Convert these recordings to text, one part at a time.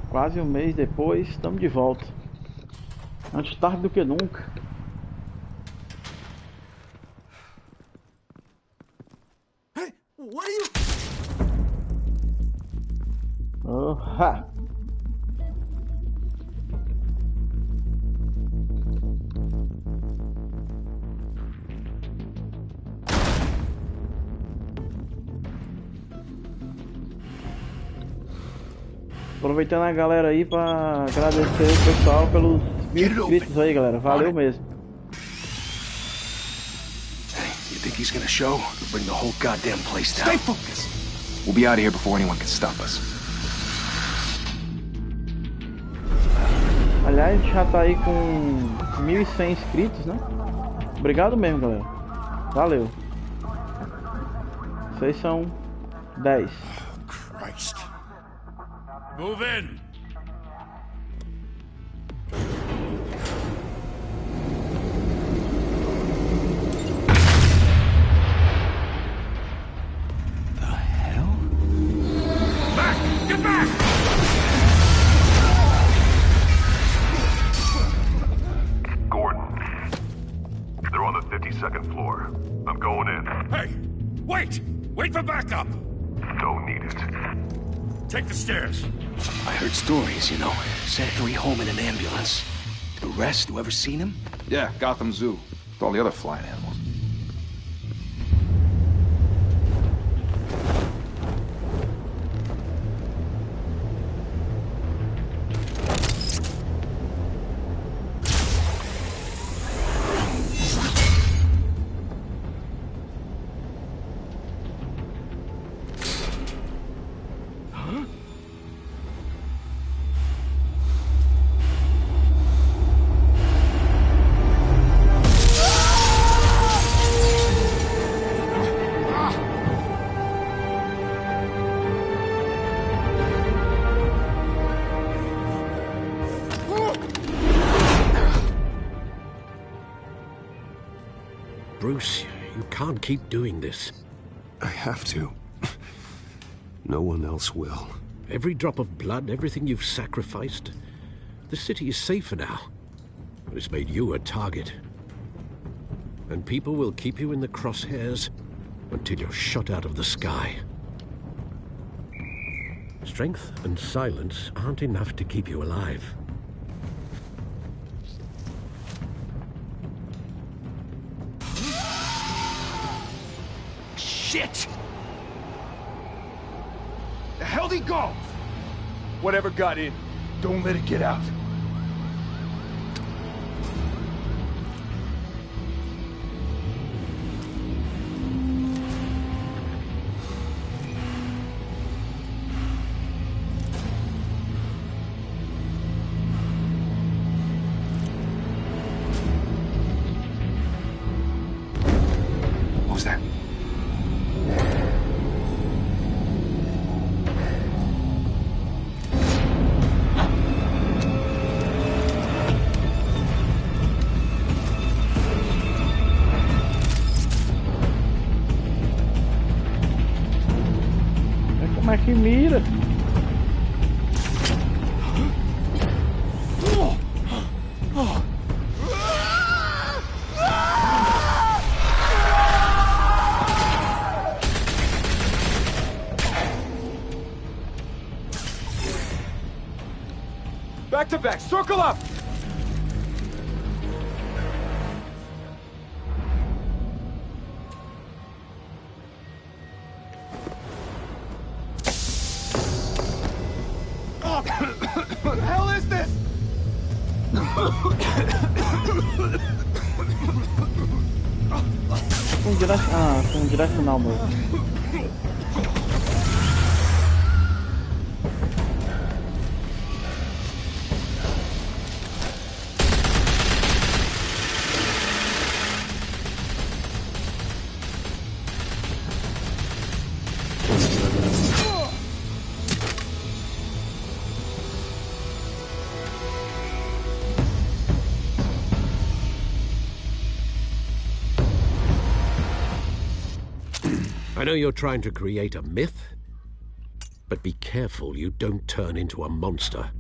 Quase um mês depois, estamos de volta. Antes tarde do que nunca. Hey, what are you? Oha! Aproveitando a galera aí pra agradecer o pessoal pelos 1000 inscritos aí, galera. Valeu mesmo. Hey, you think he's gonna show? We'll bring the whole goddamn place down. Stay focused. We'll be out of here before anyone can stop us. Aliás, a gente já tá aí com 1100 inscritos, né? Obrigado mesmo, galera. Valeu. Vocês são 10. Christ. Move in! The hell? Back! Get back! Gordon. They're on the 52nd floor. I'm going in. Hey! Wait! Wait for backup! Don't need it. Take the stairs. I heard stories, you know. Sent Harry home in an ambulance. The rest, whoever seen him? Yeah, Gotham Zoo. With all the other flying animals. Bruce, you can't keep doing this. I have to. No one else will. Every drop of blood, everything you've sacrificed. The city is safer now. But it's made you a target. And people will keep you in the crosshairs until you're shot out of the sky. Strength and silence aren't enough to keep you alive. Shit! The hell'd he go? Whatever got in, don't let it get out. What was that? Como é que mira? Back to back, circle up! What the hell is this? Com direcional mesmo. I know you're trying to create a myth, but be careful you don't turn into a monster.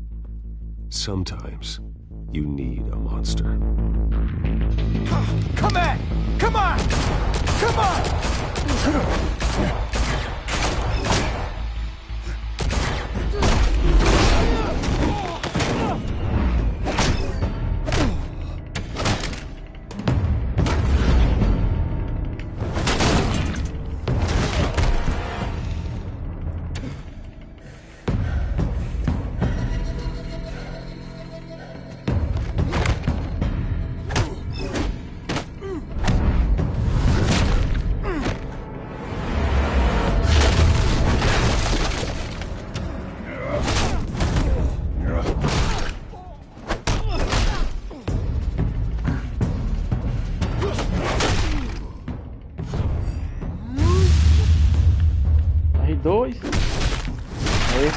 Sometimes you need a monster. Come on! Come on! Come on! R2. Aí.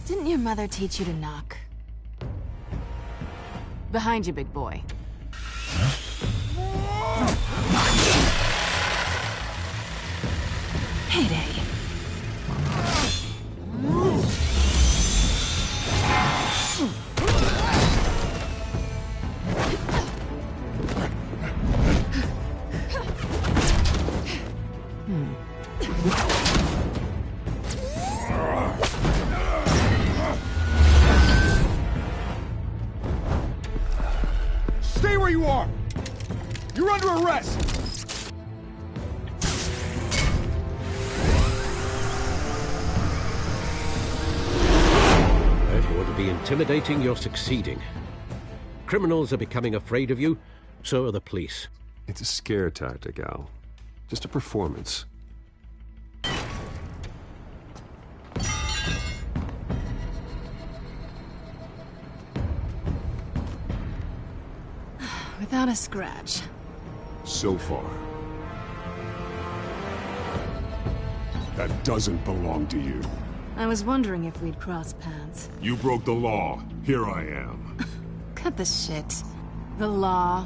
Didn't your mother teach you to knock? Behind you, big boy. Heyday. Stay where you are! You're under arrest! If you want to be intimidating, you're succeeding. Criminals are becoming afraid of you, so are the police. It's a scare tactic, Al. Just a performance. Without a scratch. So far. That doesn't belong to you. I was wondering if we'd cross paths. You broke the law. Here I am. Cut the shit. The law.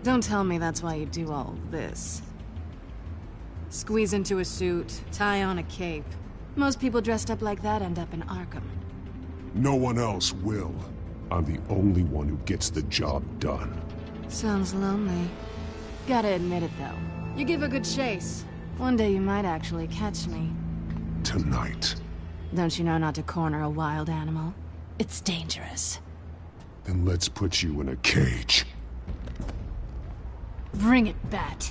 Don't tell me that's why you do all this. Squeeze into a suit, tie on a cape. Most people dressed up like that end up in Arkham. No one else will. I'm the only one who gets the job done. Sounds lonely. Gotta admit it, though. You give a good chase. One day you might actually catch me. Tonight. Don't you know not to corner a wild animal? It's dangerous. Then let's put you in a cage. Bring it, Bat.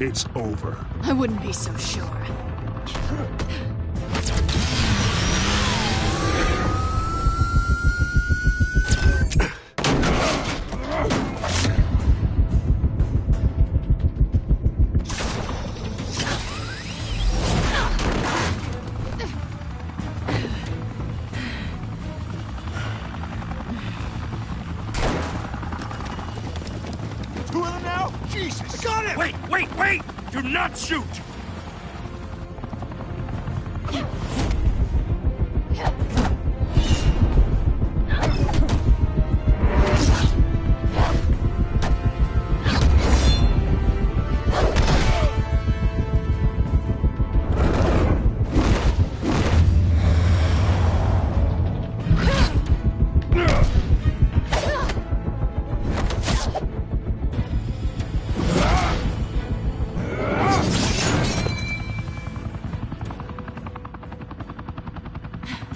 It's over. I wouldn't be so sure. Two of them now? Jesus! Got him! Wait, wait, wait! Do not shoot!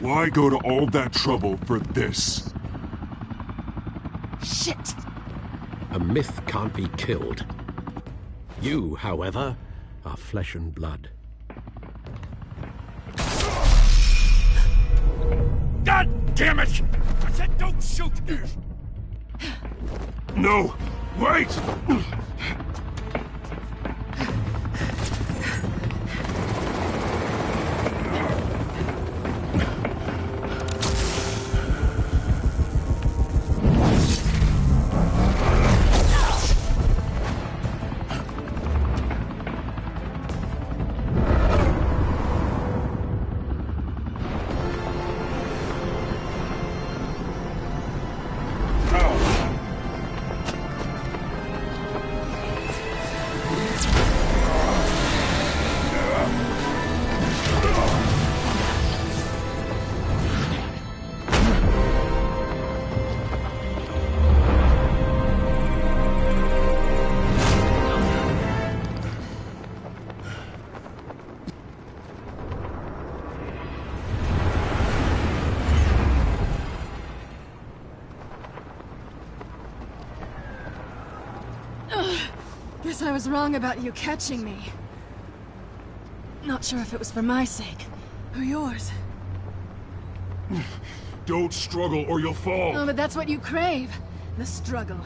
Why go to all that trouble for this? Shit! A myth can't be killed. You, however, are flesh and blood. God damn it! I said don't shoot! No! Wait! Guess I was wrong about you catching me. Not sure if it was for my sake, or yours. Don't struggle or you'll fall! Oh, but that's what you crave. The struggle.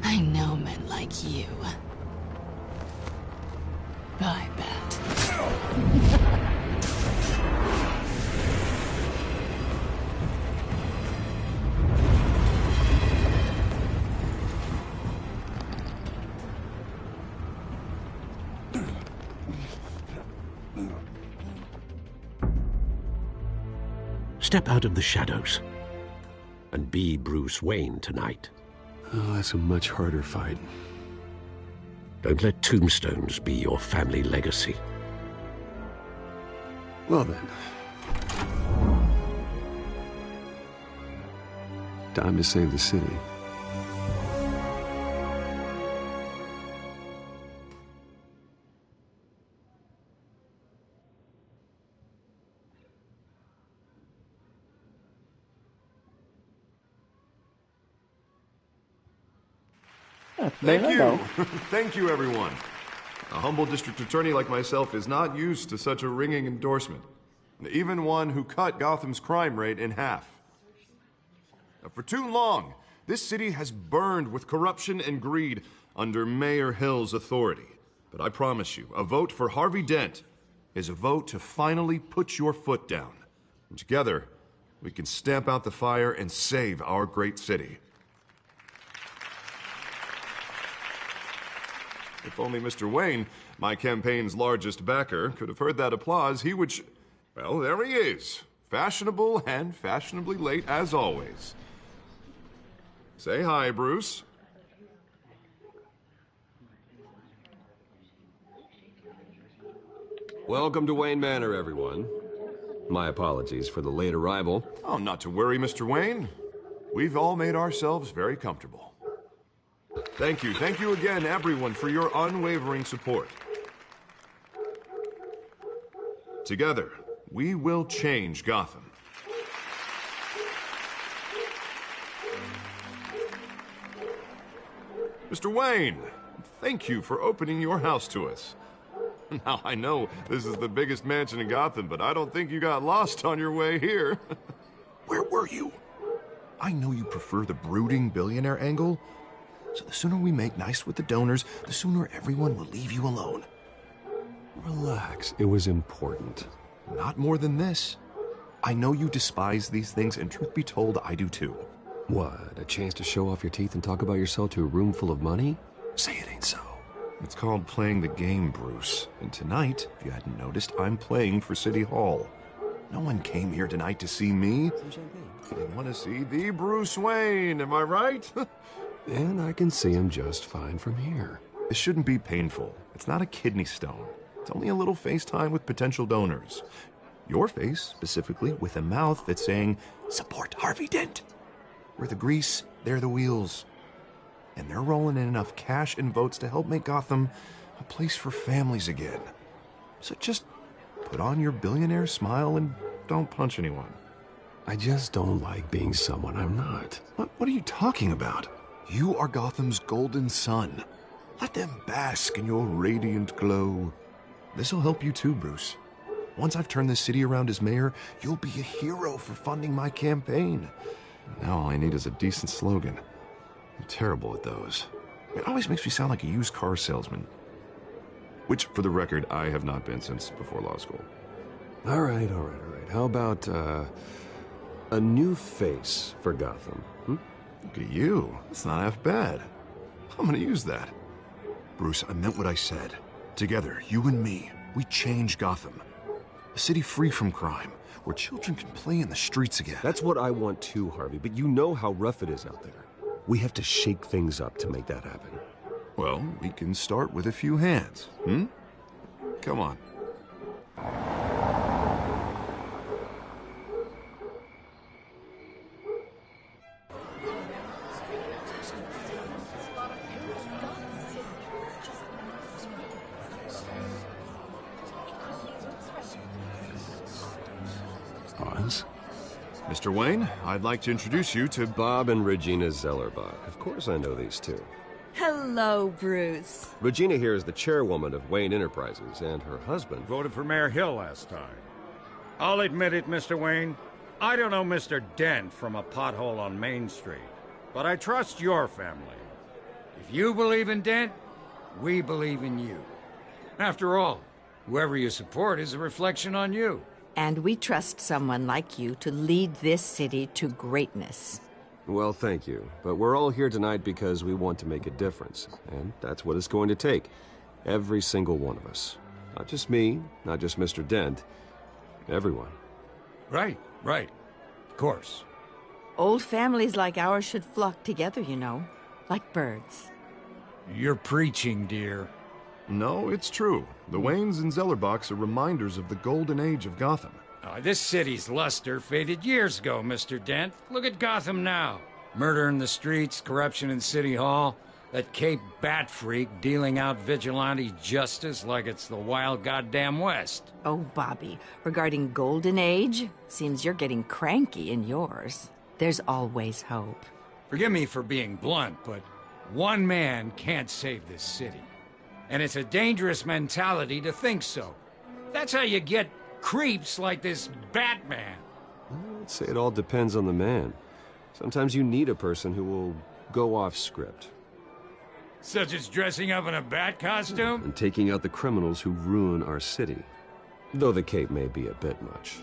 I know men like you. I bet. Step out of the shadows and be Bruce Wayne tonight. Oh, that's a much harder fight. Don't let tombstones be your family legacy. Well then. Time to save the city. Bem legal. Thank you, everyone. A humble district attorney like myself is not used to such a ringing endorsement. Even one who cut Gotham's crime rate in half. For too long, this city has burned with corruption and greed under Mayor Hill's authority. But I promise you, a vote for Harvey Dent is a vote to finally put your foot down. And together, we can stamp out the fire and save our great city. If only Mr. Wayne, my campaign's largest backer, could have heard that applause, he would well, there he is. Fashionable and fashionably late as always. Say hi, Bruce. Welcome to Wayne Manor, everyone. My apologies for the late arrival. Oh, not to worry, Mr. Wayne. We've all made ourselves very comfortable. Thank you again, everyone, for your unwavering support. Together, we will change Gotham. Mr. Wayne, thank you for opening your house to us. Now, I know this is the biggest mansion in Gotham, but I don't think you got lost on your way here. Where were you? I know you prefer the brooding billionaire angle, so the sooner we make nice with the donors, the sooner everyone will leave you alone. Relax, it was important. Not more than this. I know you despise these things, and truth be told, I do too. What, a chance to show off your teeth and talk about yourself to a room full of money? Say it ain't so. It's called playing the game, Bruce. And tonight, if you hadn't noticed, I'm playing for City Hall. No one came here tonight to see me. They want to see the Bruce Wayne, am I right? And I can see him just fine from here. This shouldn't be painful. It's not a kidney stone. It's only a little FaceTime with potential donors. Your face, specifically, with a mouth that's saying, support Harvey Dent. We're the grease, they're the wheels. And they're rolling in enough cash and votes to help make Gotham a place for families again. So just put on your billionaire smile and don't punch anyone. I just don't like being someone I'm not. What are you talking about? You are Gotham's golden sun. Let them bask in your radiant glow. This'll help you too, Bruce. Once I've turned this city around as mayor, you'll be a hero for funding my campaign. Now all I need is a decent slogan. I'm terrible at those. It always makes me sound like a used car salesman. Which, for the record, I have not been since before law school. All right. How about, a new face for Gotham? Look at you. That's not half bad. I'm gonna use that. Bruce, I meant what I said. Together, you and me, we change Gotham. A city free from crime, where children can play in the streets again. That's what I want too, Harvey, but you know how rough it is out there. We have to shake things up to make that happen. Well, we can start with a few hands, Come on. Mr. Wayne, I'd like to introduce you to Bob and Regina Zellerbach. Of course I know these two. Hello, Bruce. Regina here is the chairwoman of Wayne Enterprises, and her husband Voted for Mayor Hill last time. I'll admit it, Mr. Wayne. I don't know Mr. Dent from a pothole on Main Street, but I trust your family. If you believe in Dent, we believe in you. After all, whoever you support is a reflection on you. And we trust someone like you to lead this city to greatness. Well, thank you. But we're all here tonight because we want to make a difference. And that's what it's going to take. Every single one of us. Not just me, not just Mr. Dent. Everyone. Right. Of course. Old families like ours should flock together, you know. Like birds. You're preaching, dear. No, it's true. The Waynes and Zellerbachs are reminders of the golden age of Gotham. This city's luster faded years ago, Mr. Dent. Look at Gotham now. Murder in the streets, corruption in City Hall, that Cape Bat freak dealing out vigilante justice like it's the wild goddamn West. Oh, Bobby, regarding Golden Age, seems you're getting cranky in yours. There's always hope. Forgive me for being blunt, but one man can't save this city. And it's a dangerous mentality to think so. That's how you get creeps like this Batman. I'd say it all depends on the man. Sometimes you need a person who will go off script. Such as dressing up in a bat costume? And taking out the criminals who ruin our city. Though the cape may be a bit much.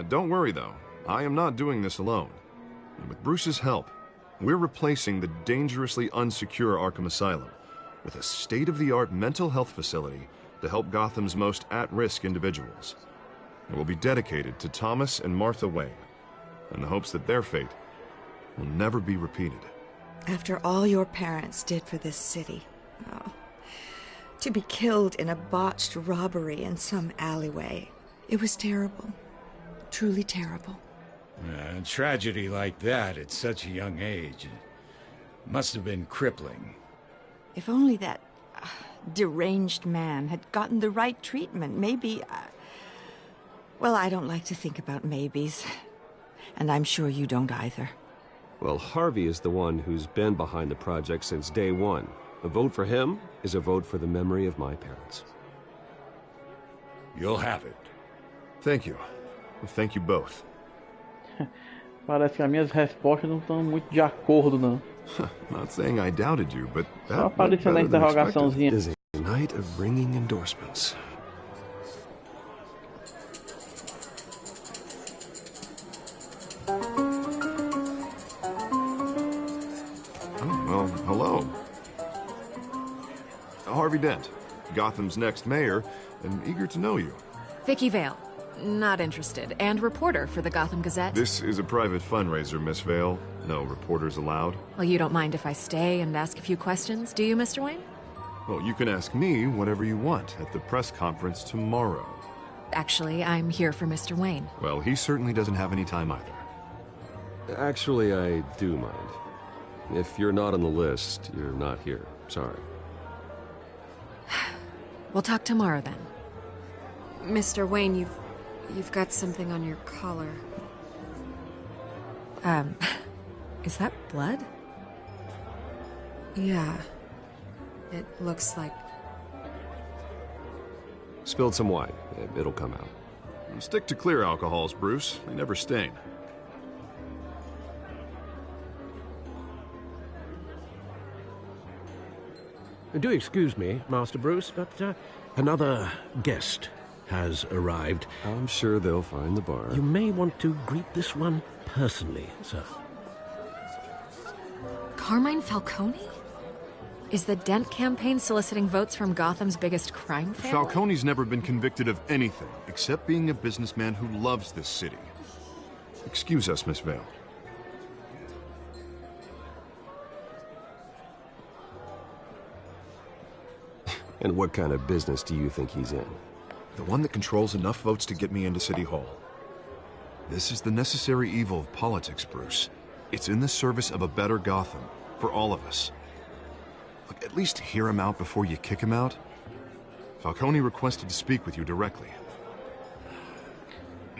Don't worry, though. I am not doing this alone. And with Bruce's help, we're replacing the dangerously unsecure Arkham Asylum with a state-of-the-art mental health facility to help Gotham's most at-risk individuals. It will be dedicated to Thomas and Martha Wayne, in the hopes that their fate will never be repeated. After all your parents did for this city, to be killed in a botched robbery in some alleyway, it was terrible. Truly terrible. A tragedy like that at such a young age must have been crippling. If only that deranged man had gotten the right treatment, maybe... Well, I don't like to think about maybes. And I'm sure you don't either. Well, Harvey is the one who's been behind the project since day one. A vote for him is a vote for the memory of my parents. You'll have it. Thank you. Thank you both. Parece que as minhas respostas não estão muito de acordo, não. Not saying I doubted you, but Só apareceu na interrogaçãozinha. It is a night of ringing endorsements. Oh, well, hello. Harvey Dent, Gotham's next mayor, and eager to know you. Vicky Vale. Not interested. And reporter for the Gotham Gazette. This is a private fundraiser, Miss Vale. No reporters allowed. Well, you don't mind if I stay and ask a few questions, do you, Mr. Wayne? Well, you can ask me whatever you want at the press conference tomorrow. Actually, I'm here for Mr. Wayne. Well, he certainly doesn't have any time either. Actually, I do mind. If you're not on the list, you're not here. Sorry. We'll talk tomorrow, then. Mr. Wayne, You've got something on your collar. Is that blood? Yeah. It looks like... Spilled some wine. It'll come out. Stick to clear alcohols, Bruce. They never stain. Do excuse me, Master Bruce, but another guest has arrived. I'm sure they'll find the bar. You may want to greet this one personally, sir. Carmine Falcone? Is the Dent campaign soliciting votes from Gotham's biggest crime family? Falcone's never been convicted of anything, except being a businessman who loves this city. Excuse us, Miss Vale. And what kind of business do you think he's in? The one that controls enough votes to get me into City Hall. This is the necessary evil of politics, Bruce. It's in the service of a better Gotham, for all of us. Look, at least hear him out before you kick him out. Falcone requested to speak with you directly.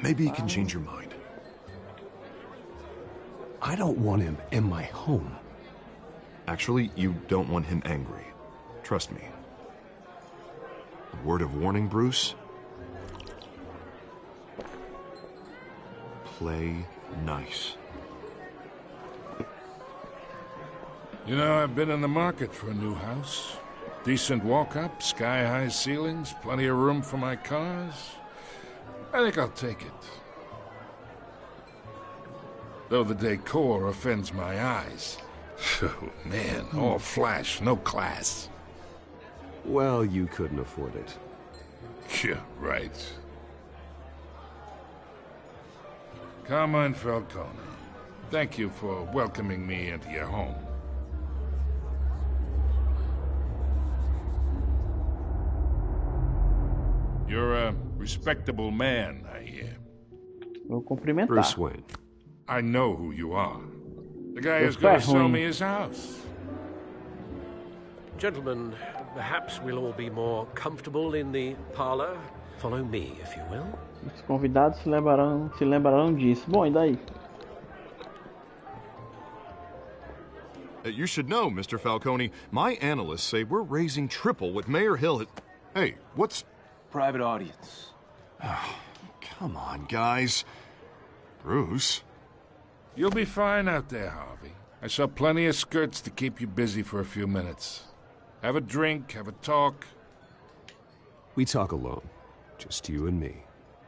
Maybe he can change your mind. I don't want him in my home. Actually, you don't want him angry. Trust me. A word of warning, Bruce. Play nice. You know, I've been in the market for a new house. Decent walk-up, sky-high ceilings, plenty of room for my cars. I think I'll take it. Though the decor offends my eyes. Oh, man, all flash, no class. Well, you couldn't afford it. Yeah, right. Carmine Falcone, thank you for welcoming me into your home. You're a respectable man, I hear. Vou cumprimentar. Bruce Wayne. I know who you are. The guy who's going to sell me his house. Gentlemen, perhaps we'll all be more comfortable in the parlor. Follow me, if you will. Os convidados se lembrarão disso. Bom, e daí? You should know, Mr. Falcone, my analysts say we're raising triple what Mayor Hill had... Hey, what's... Private audience. Oh, come on, guys. Bruce? You'll be fine out there, Harvey. I saw plenty of skirts to keep you busy for a few minutes. Have a drink, have a talk. We talk alone. Just you and me.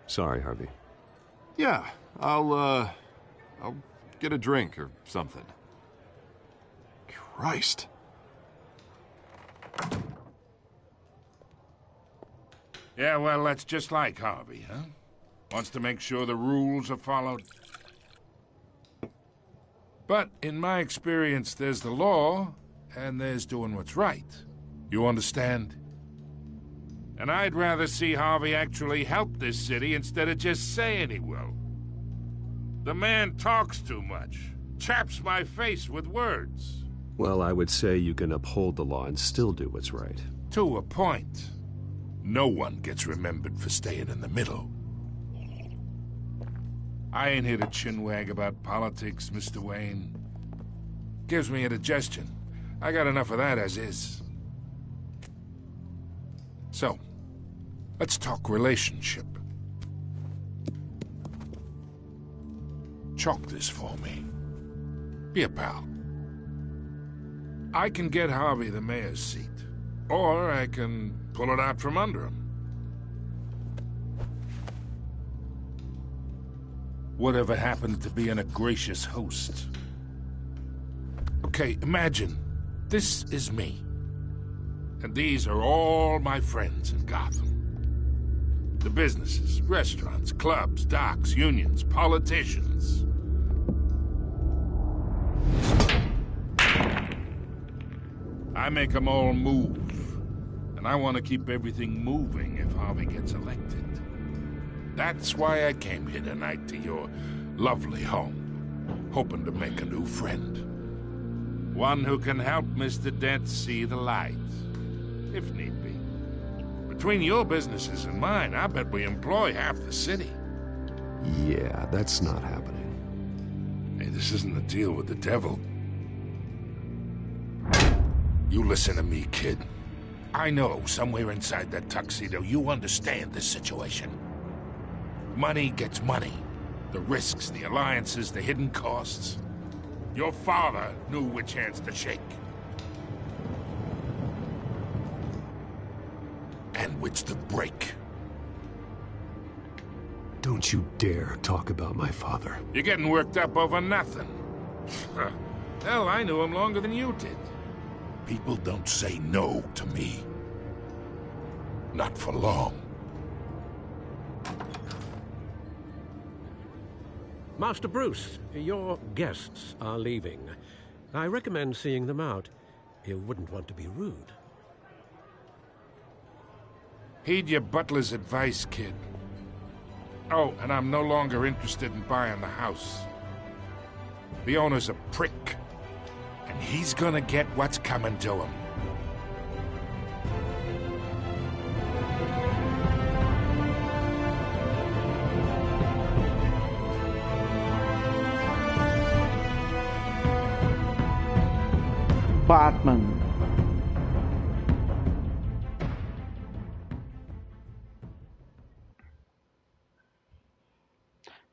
Sorry, Harvey. Yeah, I'll get a drink or something. Christ. Yeah, well, that's just like Harvey, huh? Wants to make sure the rules are followed. But in my experience, there's the law, and there's doing what's right. You understand? And I'd rather see Harvey actually help this city instead of just saying he will. The man talks too much. Chaps my face with words. Well, I would say you can uphold the law and still do what's right. To a point. No one gets remembered for staying in the middle. I ain't here to chinwag about politics, Mr. Wayne. Gives me indigestion. I got enough of that as is. So, let's talk relationship. Chalk this for me. Be a pal. I can get Harvey the mayor's seat, or I can pull it out from under him. Whatever happened to being a gracious host? Okay, imagine, this is me. And these are all my friends in Gotham. The businesses, restaurants, clubs, docks, unions, politicians. I make them all move. And I want to keep everything moving if Harvey gets elected. That's why I came here tonight to your lovely home, hoping to make a new friend. One who can help Mr. Dent see the light, if need be. Between your businesses and mine, I bet we employ half the city. Yeah, that's not happening. Hey, this isn't a deal with the devil. You listen to me, kid. I know somewhere inside that tuxedo you understand this situation. Money gets money. The risks, the alliances, the hidden costs. Your father knew which hands to shake. And which to break. Don't you dare talk about my father. You're getting worked up over nothing. Hell, I knew him longer than you did. People don't say no to me. Not for long. Master Bruce, your guests are leaving. I recommend seeing them out. You wouldn't want to be rude. Heed your butler's advice, kid. Oh, and I'm no longer interested in buying the house. The owner's a prick. And he's gonna get what's coming to him. Batman.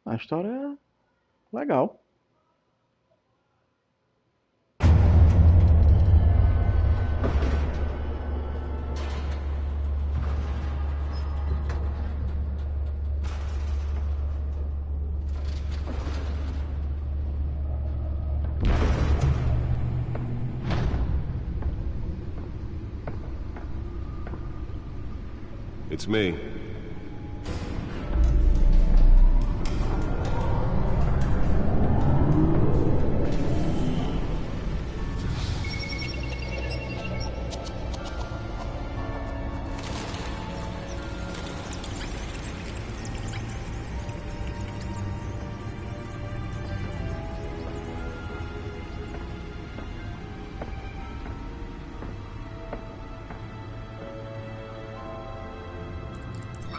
A história é legal. It's me.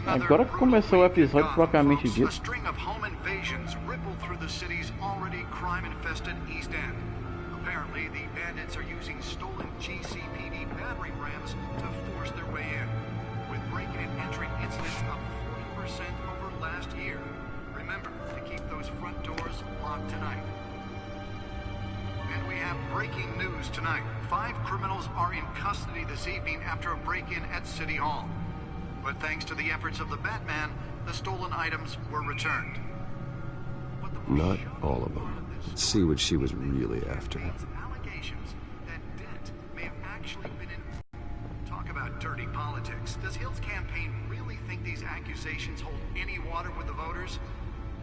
Agora que começou o episódio propriamente dito. A string of home invasions ripple through the city's already crime-infested East End. Apparently, the bandits are using stolen GCPD battering rams to force their way in, with breaking and entering incidents up 40% over last year. Remember to keep those front doors locked tonight. And we have breaking news tonight. 5 criminals are in custody this evening after a break-in at City Hall. But thanks to the efforts of the Batman, the stolen items were returned. Not all of them. Let's see what she was really after. Allegations that Dent may have actually been in... Talk about dirty politics. Does Hill's campaign really think these accusations hold any water with the voters?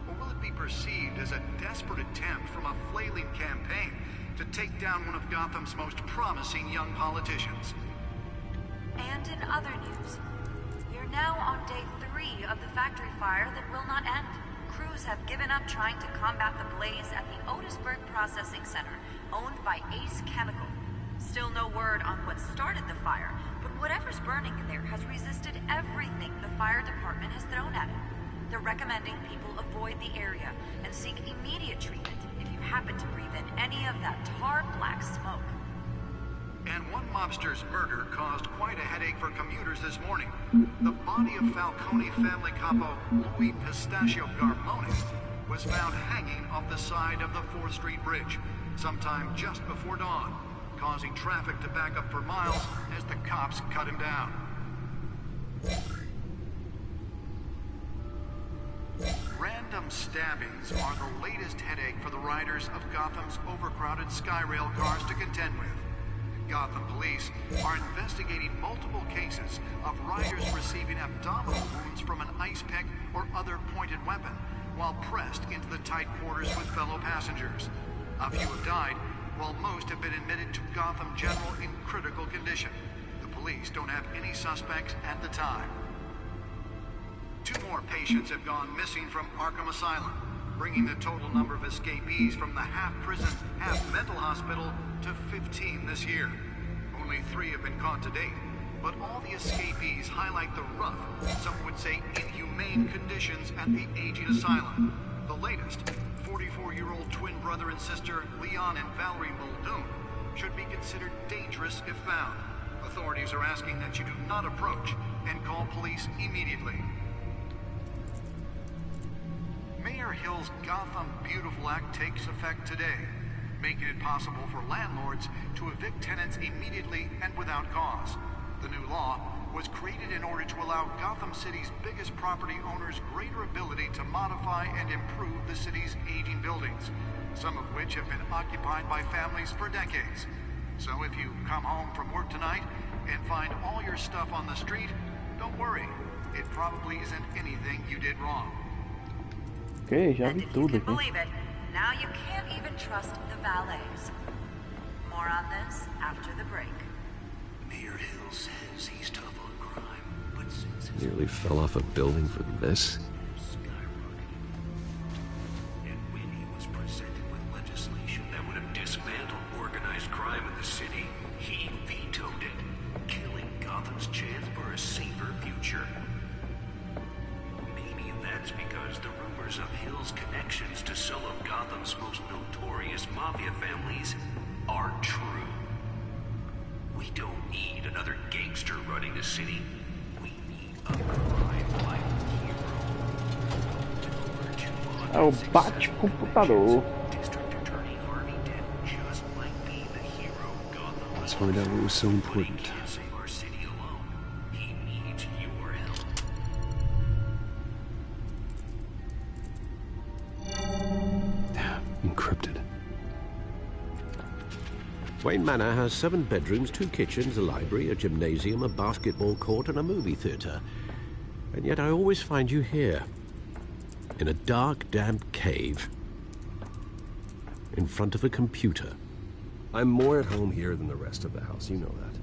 Or will it be perceived as a desperate attempt from a flailing campaign to take down one of Gotham's most promising young politicians? And in other news, we're now on day 3 of the factory fire that will not end. Crews have given up trying to combat the blaze at the Otisburg Processing Center, owned by Ace Chemical. Still no word on what started the fire, but whatever's burning in there has resisted everything the fire department has thrown at it. They're recommending people avoid the area and seek immediate treatment if you happen to breathe in any of that tar black smoke. And one mobster's murder caused quite a headache for commuters this morning. The body of Falcone family capo Louis Pistachio Garmone was found hanging off the side of the 4th Street Bridge sometime just before dawn, causing traffic to back up for miles as the cops cut him down. Random stabbings are the latest headache for the riders of Gotham's overcrowded Skyrail cars to contend with. Gotham police are investigating multiple cases of riders receiving abdominal wounds from an ice pick or other pointed weapon while pressed into the tight quarters with fellow passengers. A few have died, while most have been admitted to Gotham General in critical condition. The police don't have any suspects at the time. 2 more patients have gone missing from Arkham Asylum, bringing the total number of escapees from the half-prison, half-mental hospital to 15 this year. Only 3 have been caught to date, but all the escapees highlight the rough, some would say inhumane conditions at the aging asylum. The latest, 44-year-old twin brother and sister Leon and Valerie Muldoon, should be considered dangerous if found. Authorities are asking that you do not approach and call police immediately. Mayor Hill's Gotham Beautiful Act takes effect today, making it possible for landlords to evict tenants immediately and without cause. The new law was created in order to allow Gotham City's biggest property owners greater ability to modify and improve the city's aging buildings, some of which have been occupied by families for decades. So if you come home from work tonight and find all your stuff on the street, don't worry. It probably isn't anything you did wrong. Ok, já vi tudo aqui. Believe it. Now you can't even trust the valets. More on this after the break. Mayor Hill says he's tough on crime, but since Nearly fell off a building for this. and when he was presented with legislation that would have dismantled organized crime in the city, he vetoed it, killing Gotham's chance for a safer future. Maybe that's because the rumors of Hill's connections to some of Gotham's most notorious mafia families are true. We don't need another gangster running the city. We need a crime-like hero. É o bate-computador. District Attorney Harvey Dent just might be the hero Gotham. Let's find out what was so important. Can't save our city alone. He needs your help. Encrypted. Wayne Manor has 7 bedrooms, 2 kitchens, a library, a gymnasium, a basketball court, and a movie theater. And yet I always find you here, in a dark, damp cave, in front of a computer. I'm more at home here than the rest of the house, you know that.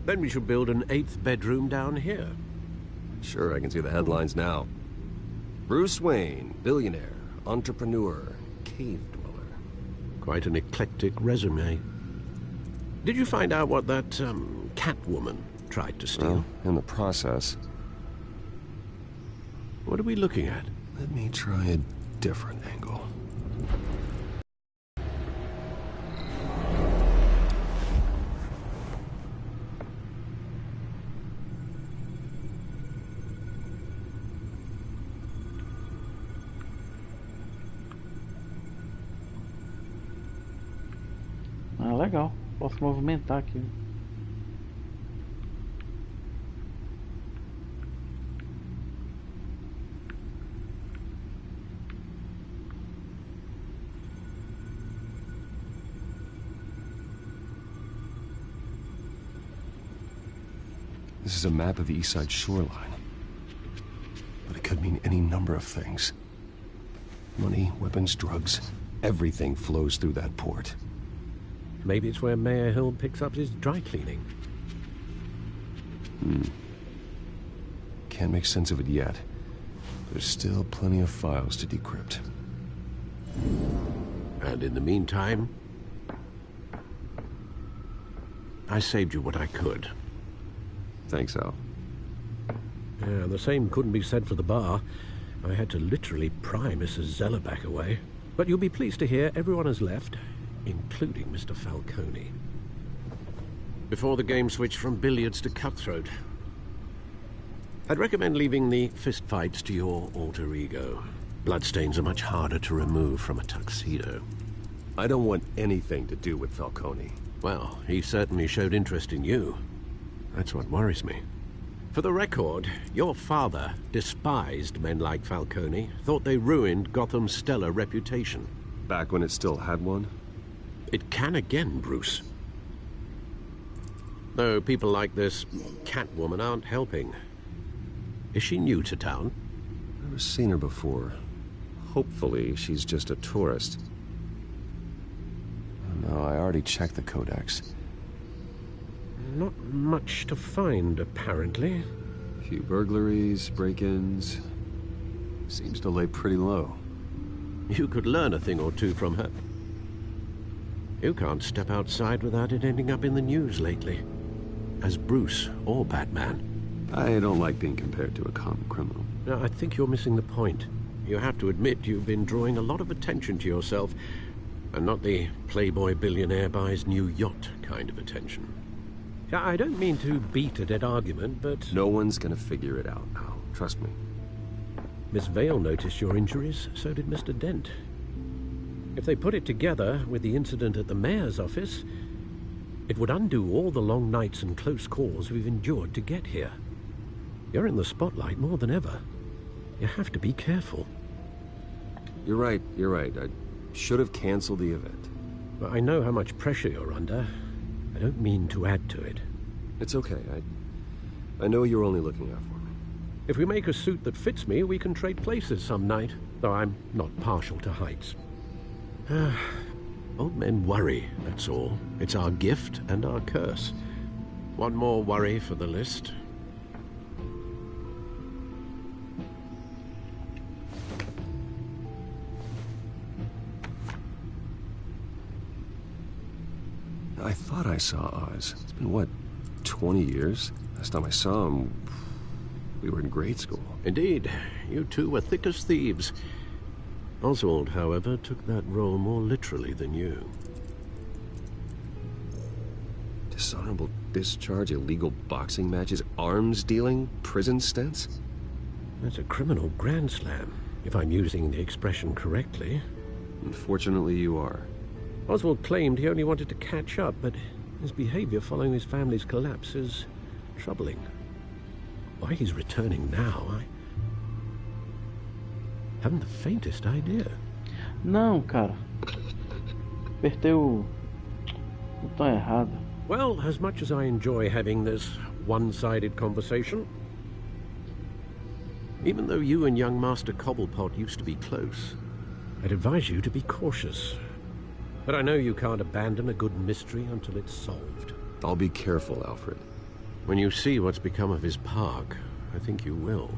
Then we should build an 8th bedroom down here. Sure, I can see the headlines now. Bruce Wayne, billionaire, entrepreneur, cave dweller. Quite an eclectic resume. Did you find out what that, Catwoman tried to steal? Well, in the process. What are we looking at? Let me try a different angle. Ah, legal. Posso movimentar aqui. This is a map of the East Side shoreline. But it could mean any number of things. Money, weapons, drugs, everything flows through that port. Maybe it's where Mayor Hill picks up his dry cleaning. Can't make sense of it yet. There's still plenty of files to decrypt. And in the meantime, I saved you what I could. Thanks, Al. Yeah, the same couldn't be said for the bar. I had to literally pry Mrs. Zellerback away. But you'll be pleased to hear everyone has left, including Mr. Falcone. Before the game switched from billiards to cutthroat. I'd recommend leaving the fistfights to your alter ego. Bloodstains are much harder to remove from a tuxedo. I don't want anything to do with Falcone. Well, he certainly showed interest in you. That's what worries me. For the record, your father despised men like Falcone, thought they ruined Gotham's stellar reputation. Back when it still had one? It can again, Bruce. Though people like this Catwoman aren't helping. Is she new to town? Never seen her before. Hopefully, she's just a tourist. No, I already checked the codex. Not much to find, apparently. A few burglaries, break-ins. Seems to lay pretty low. You could learn a thing or two from her. You can't step outside without it ending up in the news lately. as Bruce or Batman. I don't like being compared to a common criminal. No, I think you're missing the point. You have to admit you've been drawing a lot of attention to yourself, and not the playboy billionaire buys new yacht kind of attention. Yeah, I don't mean to beat a dead argument, but... No one's gonna figure it out now. Trust me. Miss Vale noticed your injuries, so did Mr. Dent. If they put it together with the incident at the mayor's office, it would undo all the long nights and close calls we've endured to get here. You're in the spotlight more than ever. You have to be careful. You're right. I should have canceled the event. But I know how much pressure you're under. I don't mean to add to it. It's okay. I know you're only looking out for me. If we make a suit that fits me, we can trade places some night, though I'm not partial to heights. Old men worry, that's all. It's our gift and our curse. One more worry for the list. I thought I saw Oz. It's been, what, 20 years? Last time I saw him, we were in grade school. Indeed. You two were thick as thieves. Oswald, however, took that role more literally than you. Dishonorable discharge, illegal boxing matches, arms dealing, prison stints? That's a criminal grand slam, if I'm using the expression correctly. Unfortunately, you are. Oswald claimed he only wanted to catch up, but his behavior following his family's collapse is troubling. Why he's returning now, I haven't the faintest idea. Não, cara. Apertei o botão errado. Well, as much as I enjoy having this one-sided conversation, even though you and young Master Cobblepot used to be close, I'd advise you to be cautious. But I know you can't abandon a good mystery until it's solved. I'll be careful, Alfred. When you see what's become of his park, I think you will.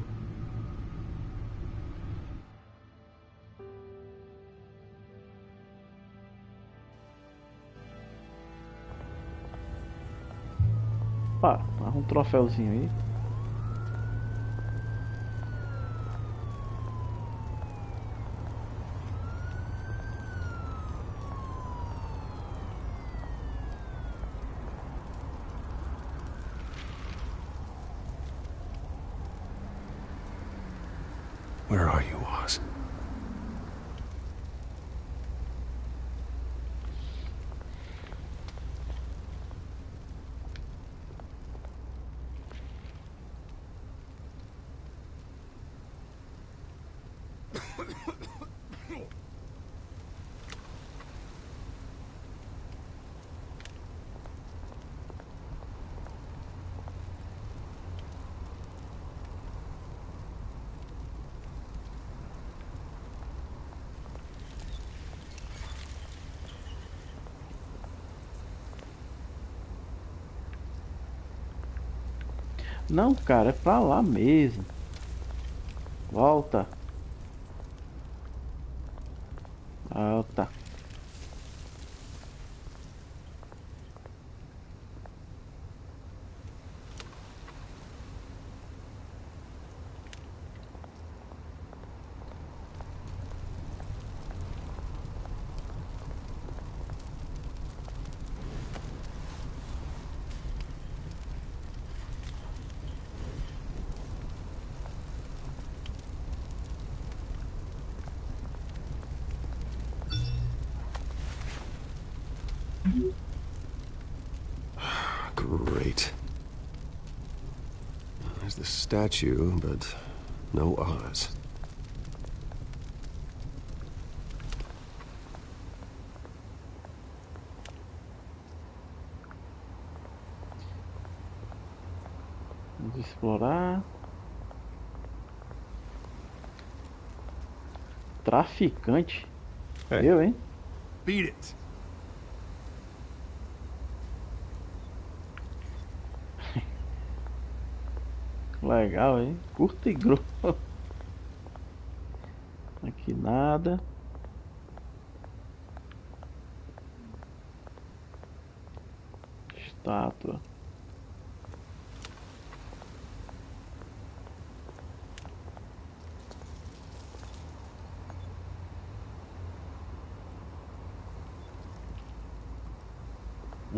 Pá, troféuzinho aí. Where are you, Oz? Não, cara, é pra lá mesmo. Volta. Volta. Great. There's the statue, but no Oz. Vamos explorar. Traficante. Hey. Eu, hein? Beat it. Legal, hein? Curto e grosso. Aqui nada. Estátua.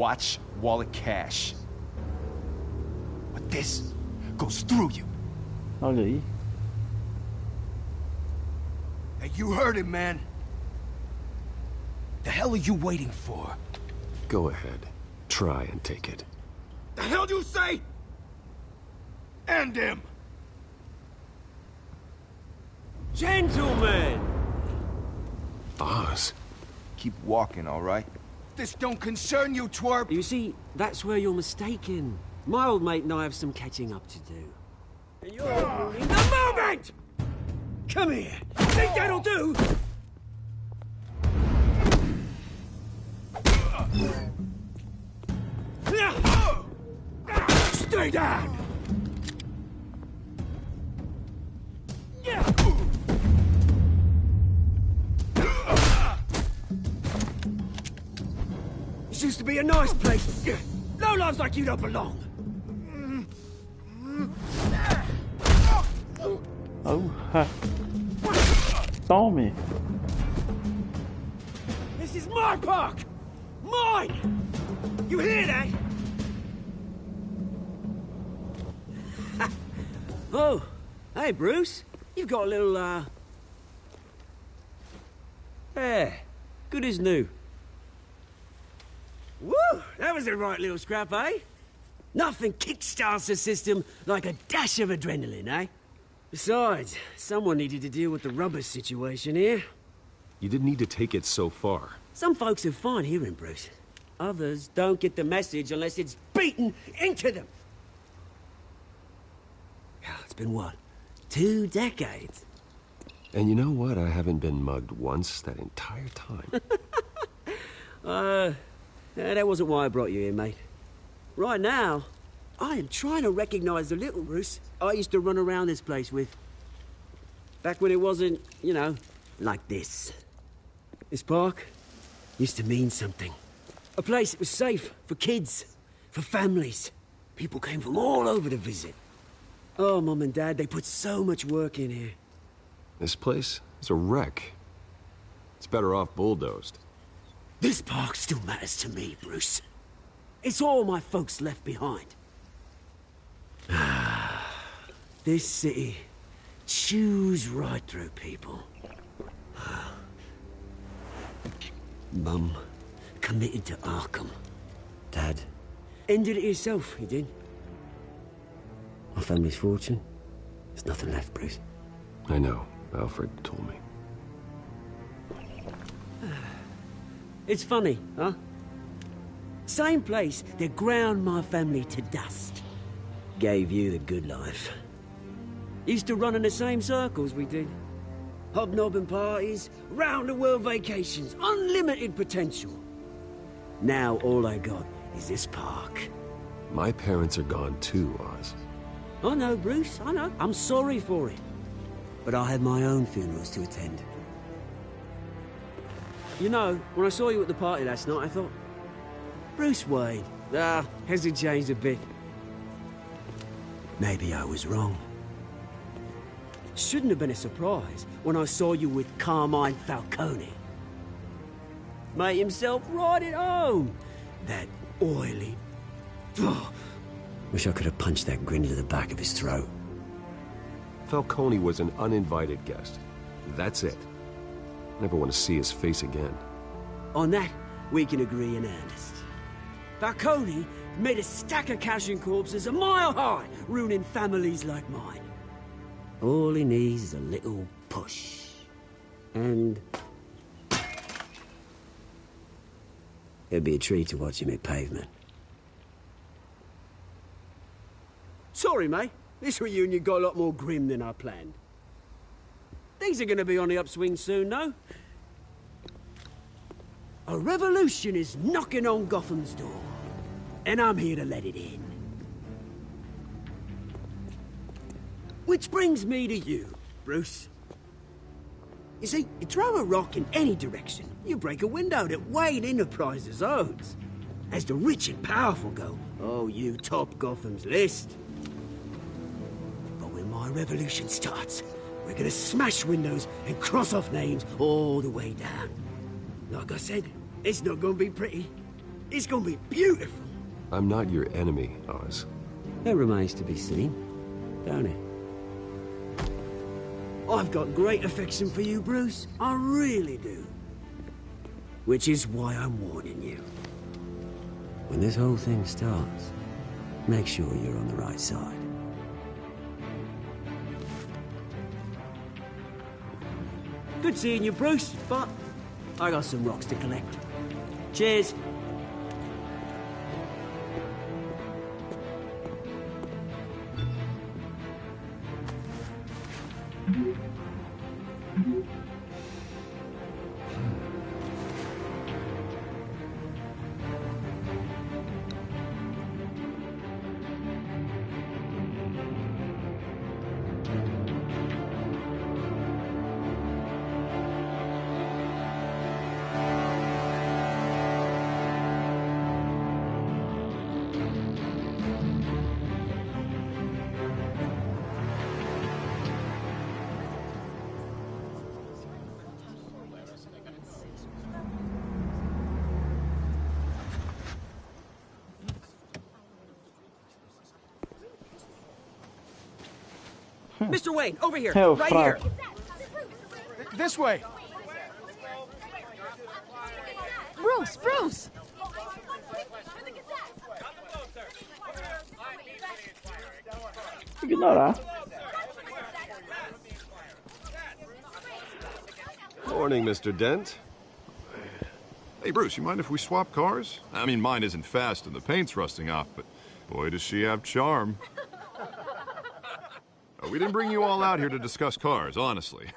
watch, wallet, cash. But this goes through you. Olha aí. Hey, you heard him, man. The hell are you waiting for? Go ahead. Try and take it. The hell do you say? End him! Gentlemen! Oz. Keep walking, all right? This don't concern you, twerp! You see, that's where you're mistaken. My old mate and I have some catching up to do. And you're ruining the moment! Come here! Think that'll do? Stay down! This used to be a nice place. No lives like you don't belong. Oh, ha. Tome. This is my park! Mine! You hear that? Oh, hey, Bruce. You've got a little, Yeah, good as new. Woo! That was a right little scrap, eh? Nothing kickstarts the system like a dash of adrenaline, eh? Besides, someone needed to deal with the rubber situation here. You didn't need to take it so far. Some folks are fine hearing, Bruce. Others don't get the message unless it's beaten into them. It's been, what, 2 decades? And you know what? I haven't been mugged once that entire time. That wasn't why I brought you here, mate. Right now, I am trying to recognize the little Bruce I used to run around this place with. Back when it wasn't, you know, like this. This park used to mean something. A place that was safe for kids, for families. People came from all over to visit. Oh, Mum and Dad, they put so much work in here. This place is a wreck. It's better off bulldozed. This park still matters to me, Bruce. It's all my folks left behind. This city chews right through people. Mum committed to Arkham. Dad ended it himself, he did. My family's fortune, there's nothing left, Bruce. I know. Alfred told me. It's funny, huh? Same place that ground my family to dust. Gave you the good life. Used to run in the same circles we did. Hobnobbing parties, round-the-world vacations, unlimited potential. Now all I got is this park. My parents are gone too, Oz. I know, Bruce, I know. I'm sorry for it. But I had my own funerals to attend. You know, when I saw you at the party last night, I thought, Bruce Wayne, has he changed a bit? Maybe I was wrong. Shouldn't have been a surprise when I saw you with Carmine Falcone. Made himself right at home. That oily... Wish I could have punched that grin into the back of his throat. Falcone was an uninvited guest. That's it. Never want to see his face again. On that, we can agree in earnest. Falcone made a stack of cash and corpses a mile high, ruining families like mine. All he needs is a little push. And... it'd be a treat to watch him hit pavement. Sorry, mate. This reunion got a lot more grim than I planned. Things are gonna be on the upswing soon, no? A revolution is knocking on Gotham's door. And I'm here to let it in. Which brings me to you, Bruce. You see, you throw a rock in any direction, you break a window that Wayne Enterprises owns. As the rich and powerful go, oh, you top Gotham's list. But when my revolution starts, we're gonna smash windows and cross off names all the way down. Like I said, it's not gonna be pretty. It's gonna be beautiful. I'm not your enemy, Oz. That remains to be seen, don't it? I've got great affection for you, Bruce. I really do. Which is why I'm warning you. When this whole thing starts, make sure you're on the right side. Good seeing you, Bruce, but I got some rocks to collect. Cheers. Mr. Wayne, over here, Hell, right fuck. here. This way. Bruce! Ignorar. Morning, Mr. Dent. Hey, Bruce, you mind if we swap cars? I mean, mine isn't fast and the paint's rusting off, but boy, does she have charm. We didn't bring you all out here to discuss cars, honestly.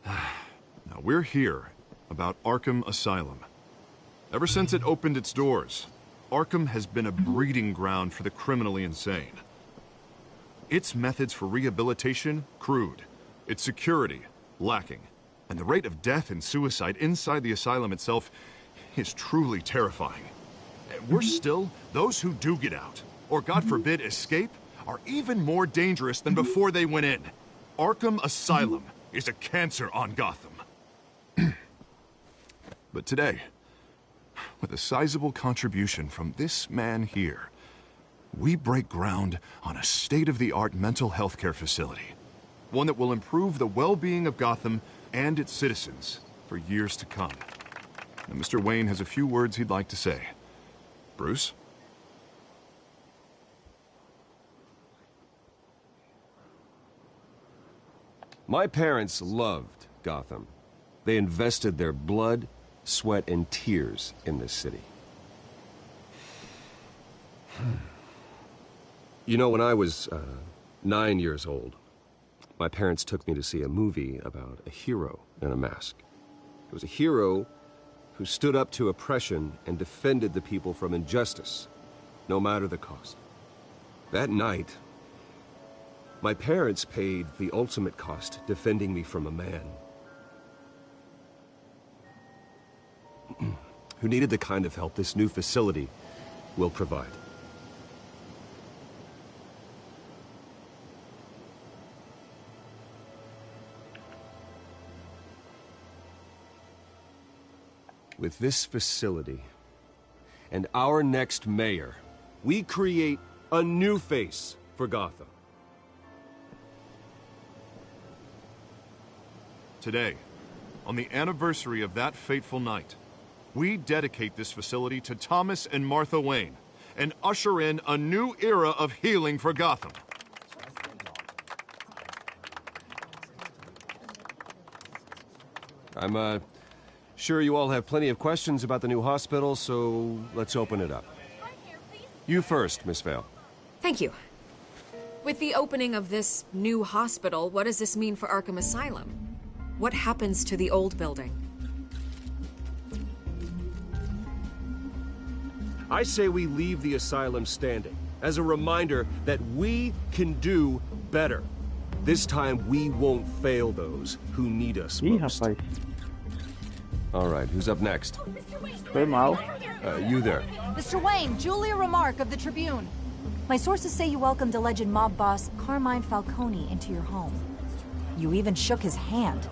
Now, we're here about Arkham Asylum. Ever since it opened its doors, Arkham has been a breeding ground for the criminally insane. Its methods for rehabilitation, crude. Its security, lacking. And the rate of death and suicide inside the asylum itself is truly terrifying. And worse still, those who do get out, or God forbid, escape, are even more dangerous than before they went in. Arkham Asylum is a cancer on Gotham. But today, with a sizable contribution from this man here, we break ground on a state-of-the-art mental health care facility. One that will improve the well-being of Gotham and its citizens for years to come. And Mr. Wayne has a few words he'd like to say. Bruce? My parents loved Gotham. They invested their blood, sweat, and tears in this city. You know, when I was 9 years old, my parents took me to see a movie about a hero in a mask. It was a hero who stood up to oppression and defended the people from injustice, no matter the cost. That night, my parents paid the ultimate cost defending me from a man who needed the kind of help this new facility will provide. With this facility and our next mayor, we create a new face for Gotham. Today, on the anniversary of that fateful night, we dedicate this facility to Thomas and Martha Wayne and usher in a new era of healing for Gotham. I'm sure you all have plenty of questions about the new hospital, so let's open it up. You first, Miss Vale. Thank you. With the opening of this new hospital, what does this mean for Arkham Asylum? What happens to the old building? I say we leave the asylum standing as a reminder that we can do better. This time we won't fail those who need us most. All right, who's up next? Foi mal. You there. Mr. Wayne, Julia Remark of the Tribune. My sources say you welcomed alleged mob boss Carmine Falcone into your home. You even shook his hand.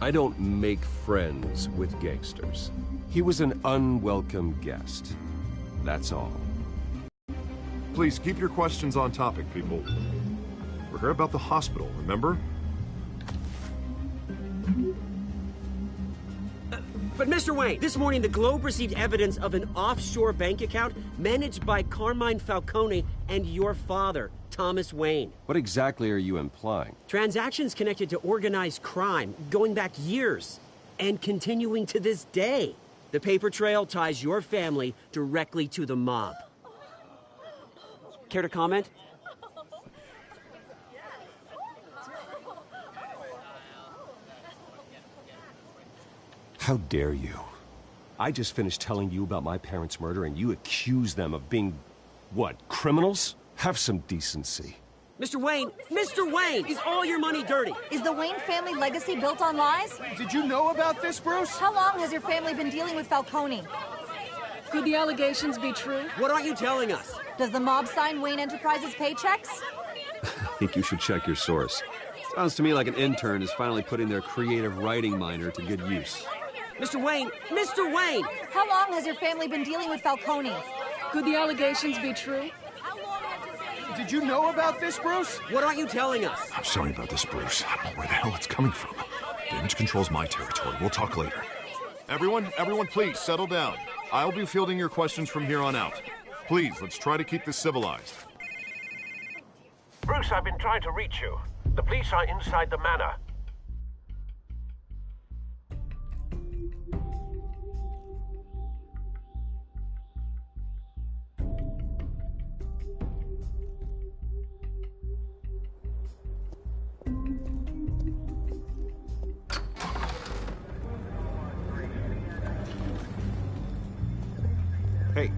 I don't make friends with gangsters. He was an unwelcome guest. That's all. Please keep your questions on topic, people. We're here about the hospital, remember? But Mr. Wayne, this morning the Globe received evidence of an offshore bank account managed by Carmine Falcone and your father, Thomas Wayne. What exactly are you implying? Transactions connected to organized crime, going back years, and continuing to this day. The paper trail ties your family directly to the mob. Care to comment? How dare you? I just finished telling you about my parents' murder and you accuse them of being, what, criminals? Have some decency. Mr. Wayne, is all your money dirty? Is the Wayne family legacy built on lies? Did you know about this, Bruce? How long has your family been dealing with Falcone? Could the allegations be true? What aren't you telling us? Does the mob sign Wayne Enterprises paychecks? I think you should check your source. Sounds to me like an intern is finally putting their creative writing minor to good use. Mr. Wayne! How long has your family been dealing with Falcone? Could the allegations be true? Did you know about this, Bruce? What aren't you telling us? I'm sorry about this, Bruce. I don't know where the hell it's coming from. Damage control's my territory. We'll talk later. Everyone, please, settle down. I'll be fielding your questions from here on out. Please, let's try to keep this civilized. Bruce, I've been trying to reach you. The police are inside the manor.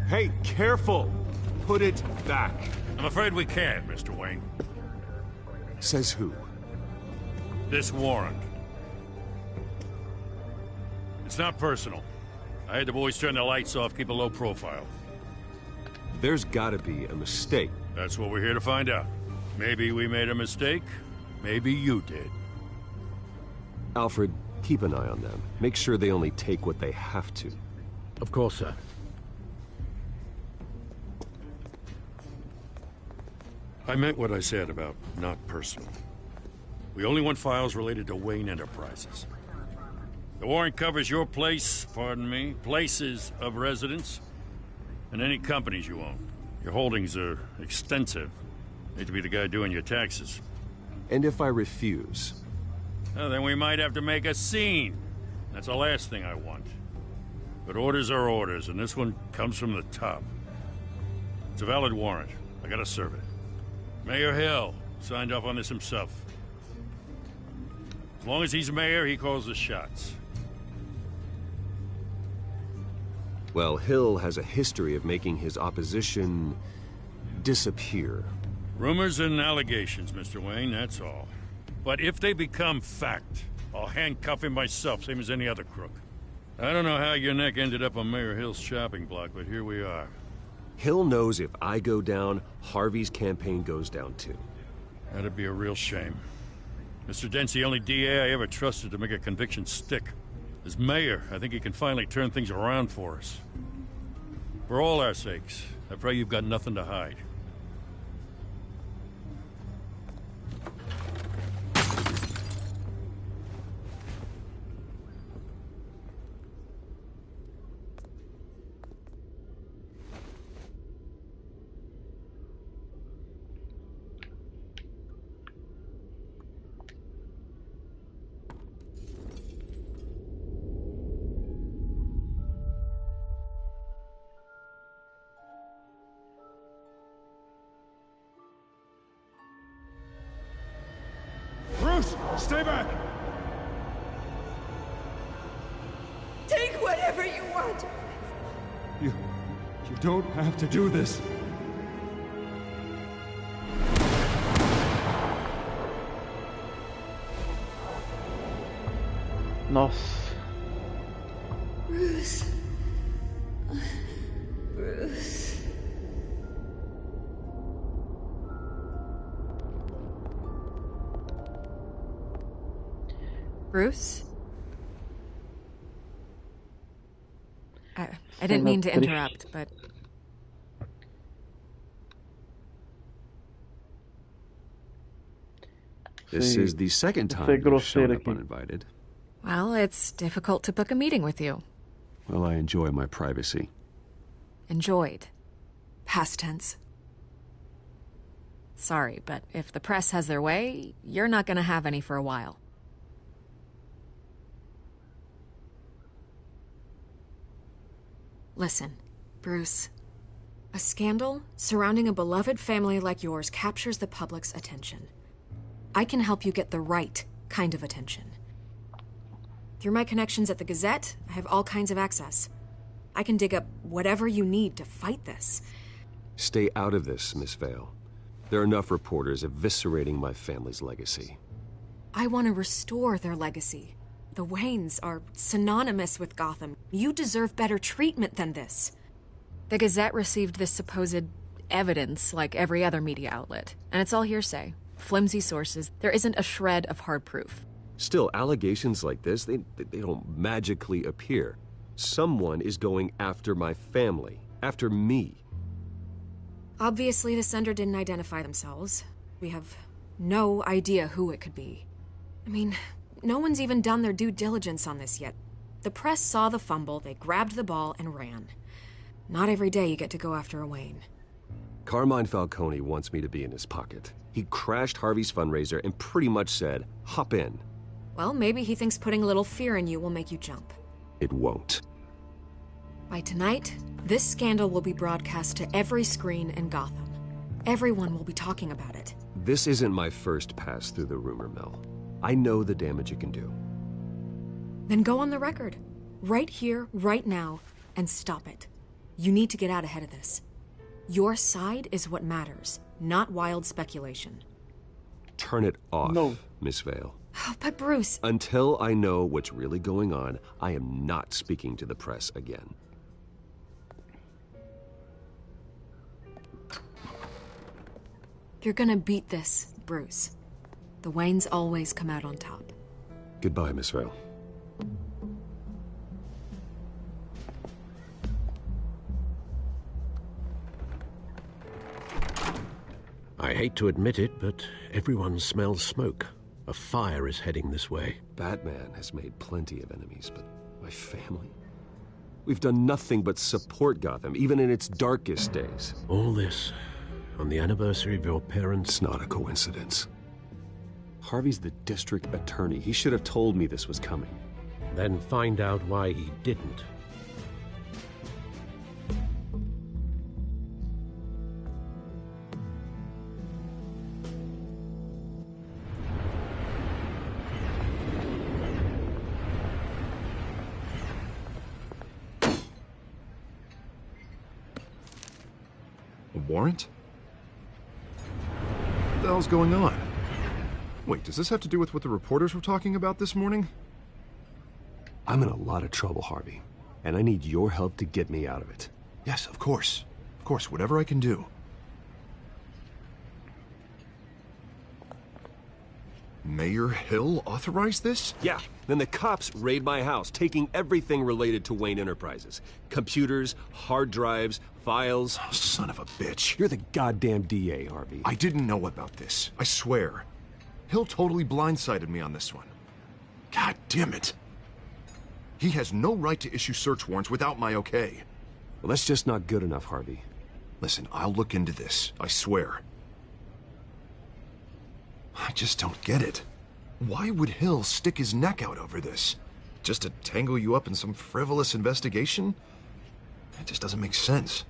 Hey, careful! Put it back. I'm afraid we can't, Mr. Wayne. Says who? This warrant. It's not personal. I had the boys turn the lights off, keep a low profile. There's gotta be a mistake. That's what we're here to find out. Maybe we made a mistake. Maybe you did. Alfred, keep an eye on them. Make sure they only take what they have to. Of course, sir. I meant what I said about not personal. We only want files related to Wayne Enterprises. The warrant covers your places of residence, and any companies you own. Your holdings are extensive. Hate to be the guy doing your taxes. And if I refuse? Well, then we might have to make a scene. That's the last thing I want. But orders are orders, and this one comes from the top. It's a valid warrant. I gotta serve it. Mayor Hill signed off on this himself. As long as he's mayor, he calls the shots. Well, Hill has a history of making his opposition disappear. Rumors and allegations, Mr. Wayne, that's all. But if they become fact, I'll handcuff him myself, same as any other crook. I don't know how your neck ended up on Mayor Hill's shopping block, but here we are. Hill knows if I go down, Harvey's campaign goes down too. That'd be a real shame. Mr. Dent's the only DA I ever trusted to make a conviction stick. As mayor, I think he can finally turn things around for us. For all our sakes, I pray you've got nothing to hide. Bruce, stay back! Take whatever you want. You don't have to do this. Nossa. Bruce. Bruce. Bruce? I didn't mean to interrupt, but... This is the second time you've shown up uninvited. Well, it's difficult to book a meeting with you. Well, I enjoy my privacy. Enjoyed. Past tense. Sorry, but if the press has their way, you're not gonna have any for a while. Listen, Bruce. A scandal surrounding a beloved family like yours captures the public's attention. I can help you get the right kind of attention. Through my connections at the Gazette, I have all kinds of access. I can dig up whatever you need to fight this. Stay out of this, Miss Vale. There are enough reporters eviscerating my family's legacy. I want to restore their legacy. The Waynes are synonymous with Gotham. You deserve better treatment than this. The Gazette received this supposed evidence like every other media outlet, and it's all hearsay. Flimsy sources. There isn't a shred of hard proof. Still, allegations like this, they don't magically appear. Someone is going after my family, after me. Obviously, the sender didn't identify themselves. We have no idea who it could be. I mean, no one's even done their due diligence on this yet. The press saw the fumble, they grabbed the ball and ran. Not every day you get to go after a Wayne. Carmine Falcone wants me to be in his pocket. He crashed Harvey's fundraiser and pretty much said, hop in. Well, maybe he thinks putting a little fear in you will make you jump. It won't. By tonight, this scandal will be broadcast to every screen in Gotham. Everyone will be talking about it. This isn't my first pass through the rumor mill. I know the damage it can do. Then go on the record. Right here, right now, and stop it. You need to get out ahead of this. Your side is what matters, not wild speculation. Turn it off, Miss Vale. Oh, but Bruce... Until I know what's really going on, I am not speaking to the press again. You're gonna beat this, Bruce. The Waynes always come out on top. Goodbye, Miss Vale. I hate to admit it, but everyone smells smoke. A fire is heading this way. Batman has made plenty of enemies, but my family? We've done nothing but support Gotham, even in its darkest days. All this on the anniversary of your parents'... It's not a coincidence. Harvey's the district attorney. He should have told me this was coming. Then find out why he didn't. A warrant? What the hell's going on? Wait, does this have to do with what the reporters were talking about this morning? I'm in a lot of trouble, Harvey, and I need your help to get me out of it. Yes, of course. Of course, whatever I can do. Mayor Hill authorized this? Yeah, then the cops raid my house, taking everything related to Wayne Enterprises. Computers, hard drives, files. Oh, son of a bitch. You're the goddamn DA, Harvey. I didn't know about this. I swear. Hill totally blindsided me on this one. God damn it. He has no right to issue search warrants without my okay. Well, that's just not good enough, Harvey. Listen, I'll look into this. I swear. I just don't get it. Why would Hill stick his neck out over this? Just to tangle you up in some frivolous investigation? It just doesn't make sense.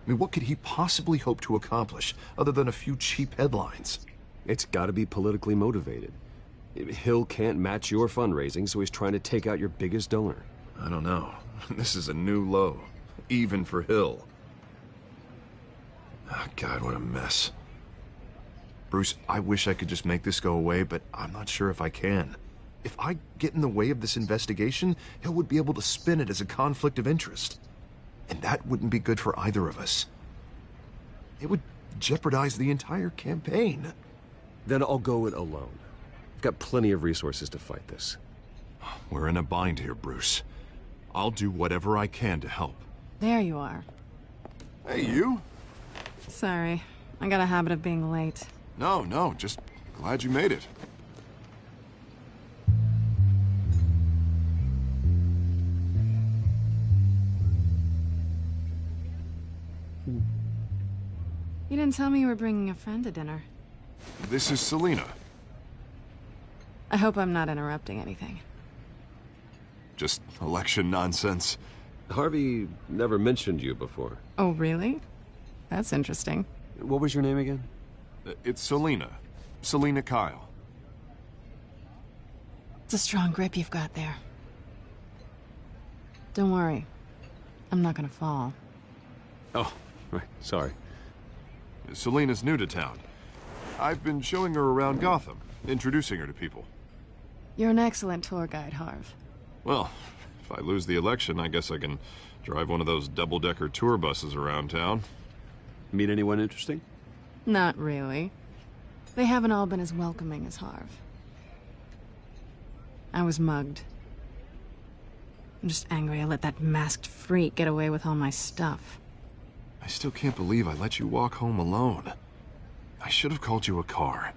I mean, what could he possibly hope to accomplish other than a few cheap headlines? It's gotta be politically motivated. Hill can't match your fundraising, so he's trying to take out your biggest donor. I don't know. This is a new low. Even for Hill. Oh, God, what a mess. Bruce, I wish I could just make this go away, but I'm not sure if I can. If I get in the way of this investigation, Hill would be able to spin it as a conflict of interest. And that wouldn't be good for either of us. It would jeopardize the entire campaign. Then I'll go it alone. I've got plenty of resources to fight this. We're in a bind here, Bruce. I'll do whatever I can to help. There you are. Hey, you? Sorry. I got a habit of being late. No, just glad you made it. You didn't tell me you were bringing a friend to dinner. This is Selina. I hope I'm not interrupting anything. Just election nonsense. Harvey never mentioned you before. Oh, really? That's interesting. What was your name again? It's Selina. Selina Kyle. It's a strong grip you've got there. Don't worry. I'm not gonna fall. Oh, right. Sorry. Selina's new to town. I've been showing her around Gotham, introducing her to people. You're an excellent tour guide, Harv. Well, if I lose the election, I guess I can drive one of those double-decker tour buses around town. Meet anyone interesting? Not really. They haven't all been as welcoming as Harv. I was mugged. I'm just angry I let that masked freak get away with all my stuff. I still can't believe I let you walk home alone. I should have called you a car.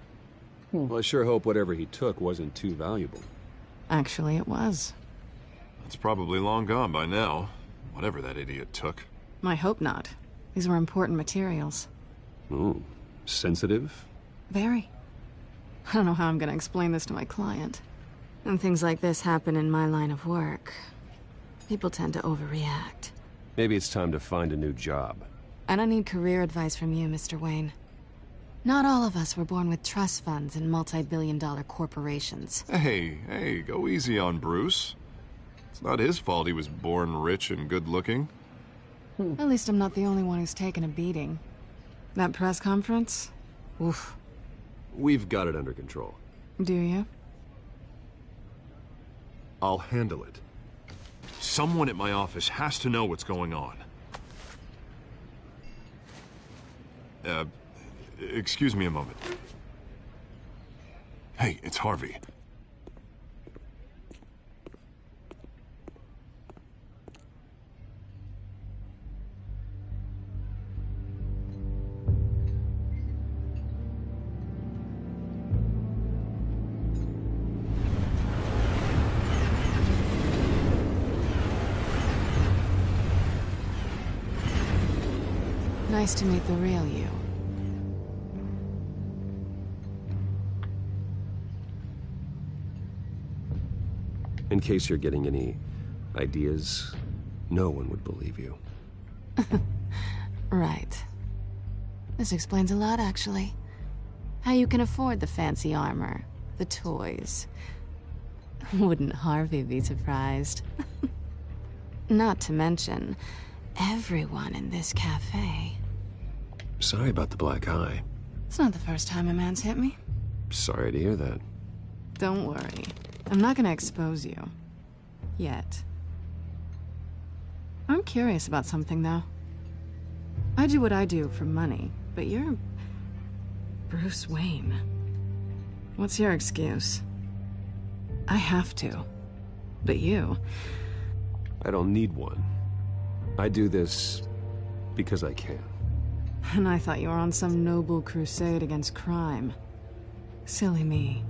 Well, I sure hope whatever he took wasn't too valuable. Actually, it was. It's probably long gone by now, whatever that idiot took. I hope not. These were important materials. Ooh, sensitive? Very. I don't know how I'm gonna explain this to my client. When things like this happen in my line of work, people tend to overreact. Maybe it's time to find a new job. I don't need career advice from you, Mr. Wayne. Not all of us were born with trust funds and multi-billion-dollar corporations. Hey, go easy on Bruce. It's not his fault he was born rich and good-looking. At least I'm not the only one who's taken a beating. That press conference? Oof. We've got it under control. Do you? I'll handle it. Someone at my office has to know what's going on. Excuse me a moment. Hey, it's Harvey. Nice to meet the real you. In case you're getting any ideas, no one would believe you. Right. This explains a lot, actually. How you can afford the fancy armor, the toys. Wouldn't Harvey be surprised? Not to mention, everyone in this cafe. Sorry about the black eye. It's not the first time a man's hit me. Sorry to hear that. Don't worry. I'm not gonna expose you. Yet. I'm curious about something, though. I do what I do for money, but you're... Bruce Wayne. What's your excuse? I have to. But you... I don't need one. I do this because I can. And I thought you were on some noble crusade against crime. Silly me.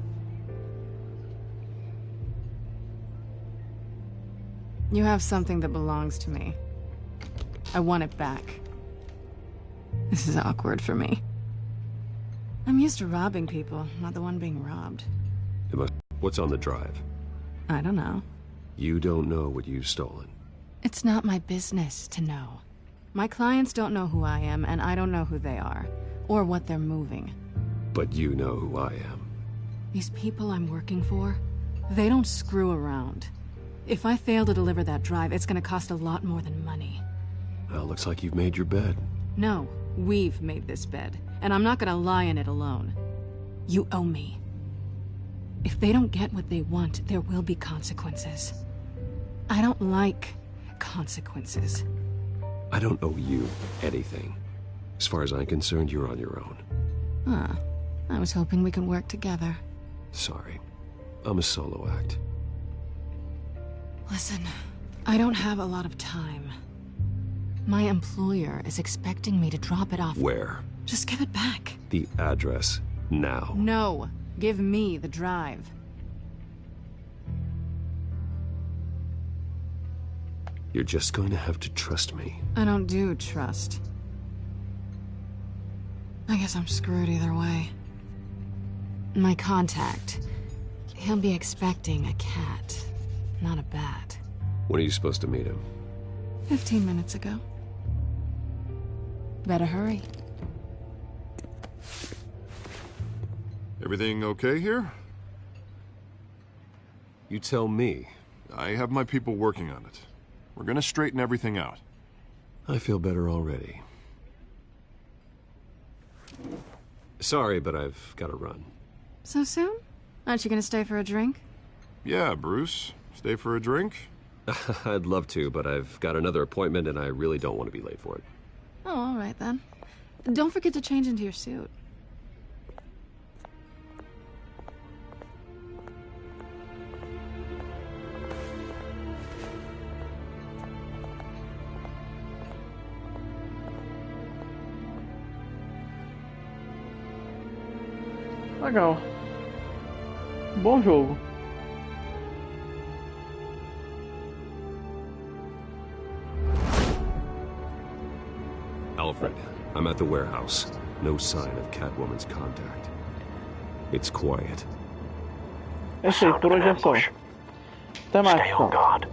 You have something that belongs to me. I want it back. This is awkward for me. I'm used to robbing people, not the one being robbed. What's on the drive? I don't know. You don't know what you've stolen. It's not my business to know. My clients don't know who I am, and I don't know who they are, or what they're moving. But you know who I am. These people I'm working for, they don't screw around. If I fail to deliver that drive, it's gonna cost a lot more than money. Well, looks like you've made your bed. No, we've made this bed, and I'm not gonna lie in it alone. You owe me. If they don't get what they want, there will be consequences. I don't like consequences. I don't owe you anything. As far as I'm concerned, you're on your own. Huh. I was hoping we could work together. Sorry. I'm a solo act. Listen, I don't have a lot of time. My employer is expecting me to drop it off. Where? Just give it back. The address, now. No. Give me the drive. You're just going to have to trust me. I don't do trust. I guess I'm screwed either way. My contact, he'll be expecting a cat, not a bat. When are you supposed to meet him? 15 minutes ago. Better hurry. Everything okay here? You tell me. I have my people working on it. We're gonna straighten everything out. I feel better already. Sorry, but I've got to run. So soon? Aren't you gonna stay for a drink? Yeah, Bruce. Stay for a drink? I'd love to, but I've got another appointment and I really don't want to be late for it. Oh, all right then. Don't forget to change into your suit. Legal. Bom jogo. Alfred, I'm at the warehouse. No sign of Catwoman's contact. It's quiet. É isso aí, por hoje é só. Até mais, Stay on pessoal. guard.